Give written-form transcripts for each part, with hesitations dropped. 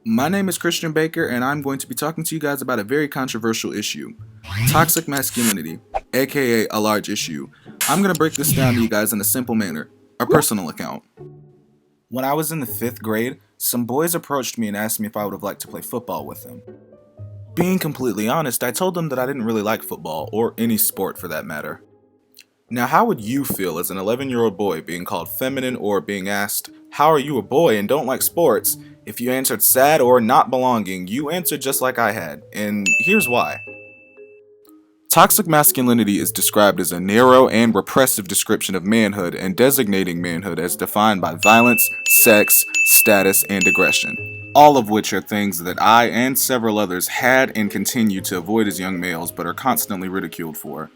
My name is Christian Baker, and I'm going to be talking to you guys about a very controversial issue. Toxic masculinity, aka a large issue. I'm going to break this down to you guys in a simple manner, a personal account. When I was in the 5th grade, some boys approached me and asked me if I would have liked to play football with them. Being completely honest, I told them that I didn't really like football, or any sport for that matter. Now, how would you feel as an 11-year-old boy being called feminine or being asked, "How are you a boy and don't like sports?" If you answered sad or not belonging, you answered just like I had, and here's why. Toxic masculinity is described as a narrow and repressive description of manhood and designating manhood as defined by violence, sex, status, and aggression. All of which are things that I and several others had and continue to avoid as young males but are constantly ridiculed for.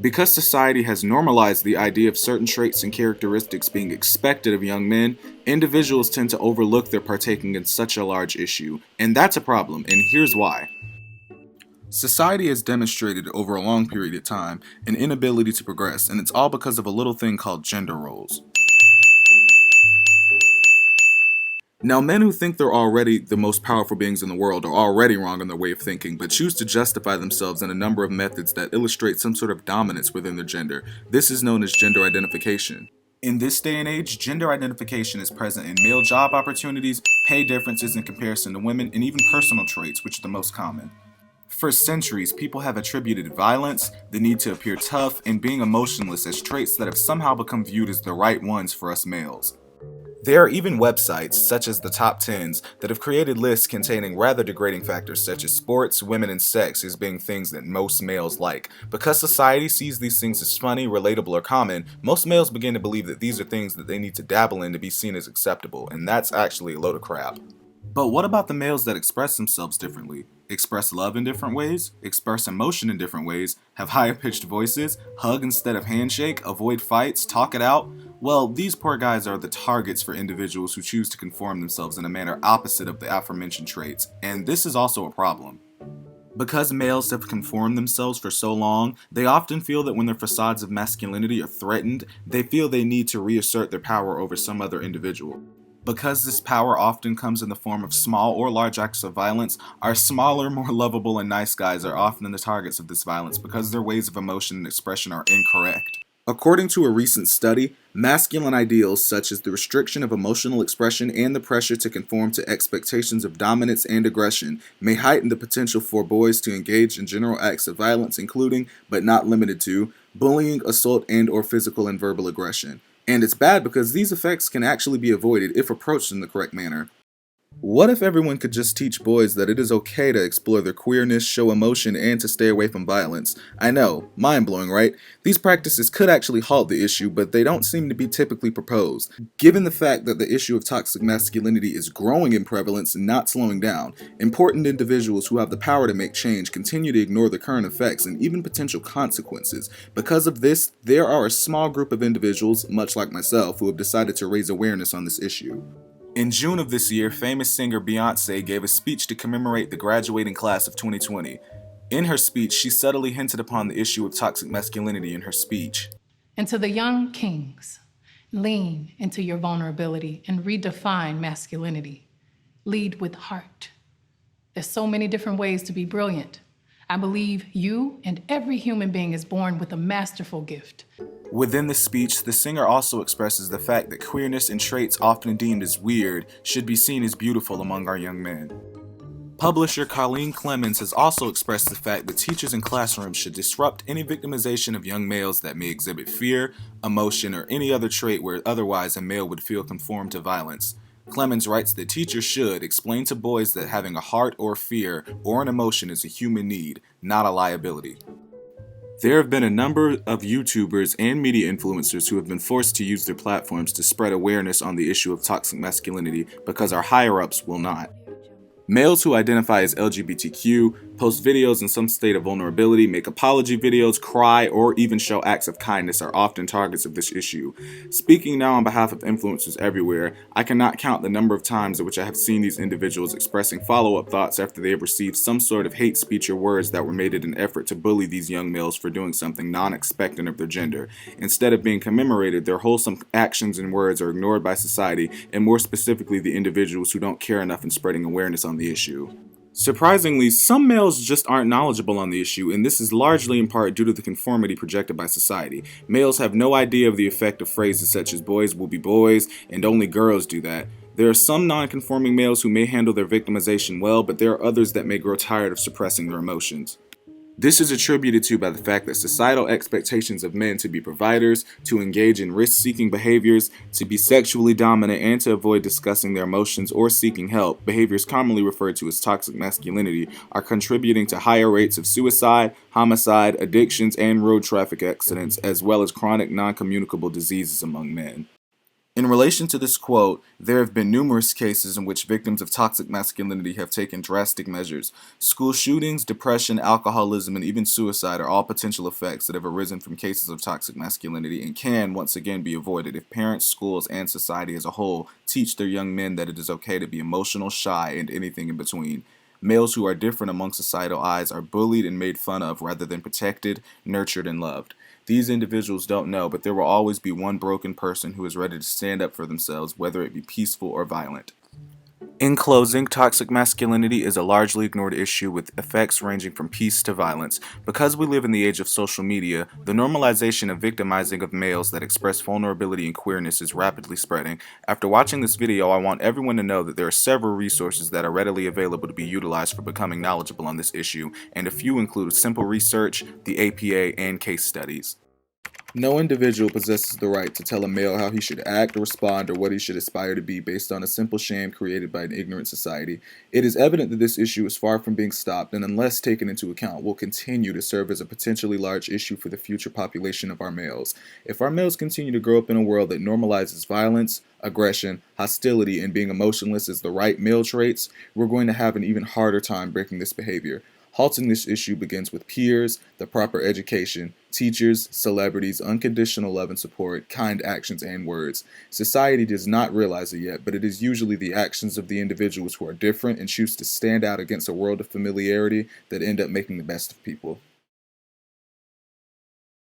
Because society has normalized the idea of certain traits and characteristics being expected of young men, individuals tend to overlook their partaking in such a large issue, and that's a problem, and here's why. Society has demonstrated over a long period of time an inability to progress, and it's all because of a little thing called gender roles. Now, men who think they're already the most powerful beings in the world are already wrong in their way of thinking, but choose to justify themselves in a number of methods that illustrate some sort of dominance within their gender. This is known as gender identification. In this day and age, gender identification is present in male job opportunities, pay differences in comparison to women, and even personal traits, which are the most common. For centuries, people have attributed violence, the need to appear tough, and being emotionless as traits that have somehow become viewed as the right ones for us males. There are even websites, such as the Top 10s, that have created lists containing rather degrading factors such as sports, women, and sex as being things that most males like. Because society sees these things as funny, relatable, or common, most males begin to believe that these are things that they need to dabble in to be seen as acceptable, and that's actually a load of crap. But what about the males that express themselves differently? Express love in different ways, express emotion in different ways, have higher pitched voices, hug instead of handshake, avoid fights, talk it out? Well, these poor guys are the targets for individuals who choose to conform themselves in a manner opposite of the aforementioned traits, and this is also a problem. Because males have conformed themselves for so long, they often feel that when their facades of masculinity are threatened, they feel they need to reassert their power over some other individual. Because this power often comes in the form of small or large acts of violence, our smaller, more lovable, and nice guys are often the targets of this violence because their ways of emotion and expression are incorrect. According to a recent study, masculine ideals such as the restriction of emotional expression and the pressure to conform to expectations of dominance and aggression may heighten the potential for boys to engage in general acts of violence including, but not limited to, bullying, assault, and/or physical and verbal aggression. And it's bad because these effects can actually be avoided if approached in the correct manner. What if everyone could just teach boys that it is okay to explore their queerness, show emotion, and to stay away from violence? I know, mind-blowing, right? These practices could actually halt the issue, but they don't seem to be typically proposed. Given the fact that the issue of toxic masculinity is growing in prevalence and not slowing down, important individuals who have the power to make change continue to ignore the current effects and even potential consequences. Because of this, there are a small group of individuals, much like myself, who have decided to raise awareness on this issue. In June of this year, famous singer Beyoncé gave a speech to commemorate the graduating class of 2020. In her speech, she subtly hinted upon the issue of toxic masculinity in her speech. And to the young kings, lean into your vulnerability and redefine masculinity. Lead with heart. There's so many different ways to be brilliant. I believe you and every human being is born with a masterful gift. Within the speech, the singer also expresses the fact that queerness and traits often deemed as weird should be seen as beautiful among our young men. Publisher Colleen Clemens has also expressed the fact that teachers in classrooms should disrupt any victimization of young males that may exhibit fear, emotion, or any other trait where otherwise a male would feel conformed to violence. Clemens writes that teachers should explain to boys that having a heart or fear or an emotion is a human need, not a liability. There have been a number of YouTubers and media influencers who have been forced to use their platforms to spread awareness on the issue of toxic masculinity because our higher-ups will not. Males who identify as LGBTQ, post videos in some state of vulnerability, make apology videos, cry, or even show acts of kindness are often targets of this issue. Speaking now on behalf of influencers everywhere, I cannot count the number of times at which I have seen these individuals expressing follow-up thoughts after they have received some sort of hate speech or words that were made in an effort to bully these young males for doing something non-expectant of their gender. Instead of being commemorated, their wholesome actions and words are ignored by society, and more specifically the individuals who don't care enough in spreading awareness on the issue. Surprisingly, some males just aren't knowledgeable on the issue, and this is largely in part due to the conformity projected by society. Males have no idea of the effect of phrases such as boys will be boys and only girls do that. There are some non-conforming males who may handle their victimization well, but there are others that may grow tired of suppressing their emotions. This is attributed to by the fact that societal expectations of men to be providers, to engage in risk-seeking behaviors, to be sexually dominant, and to avoid discussing their emotions or seeking help, behaviors commonly referred to as toxic masculinity, are contributing to higher rates of suicide, homicide, addictions, and road traffic accidents, as well as chronic non-communicable diseases among men. In relation to this quote, there have been numerous cases in which victims of toxic masculinity have taken drastic measures. School shootings, depression, alcoholism, and even suicide are all potential effects that have arisen from cases of toxic masculinity and can, once again, be avoided if parents, schools, and society as a whole teach their young men that it is okay to be emotional, shy, and anything in between. Males who are different among societal eyes are bullied and made fun of rather than protected, nurtured, and loved. These individuals don't know, but there will always be one broken person who is ready to stand up for themselves, whether it be peaceful or violent. In closing, toxic masculinity is a largely ignored issue with effects ranging from peace to violence. Because we live in the age of social media, the normalization of victimizing of males that express vulnerability and queerness is rapidly spreading. After watching this video, I want everyone to know that there are several resources that are readily available to be utilized for becoming knowledgeable on this issue, and a few include simple research, the APA, and case studies. No individual possesses the right to tell a male how he should act or respond or what he should aspire to be based on a simple shame created by an ignorant society. It is evident that this issue is far from being stopped and unless taken into account will continue to serve as a potentially large issue for the future population of our males. If our males continue to grow up in a world that normalizes violence, aggression, hostility, and being emotionless as the right male traits, we're going to have an even harder time breaking this behavior. Halting this issue begins with peers, the proper education, teachers, celebrities, unconditional love and support, kind actions, and words. Society does not realize it yet, but it is usually the actions of the individuals who are different and choose to stand out against a world of familiarity that end up making the best of people.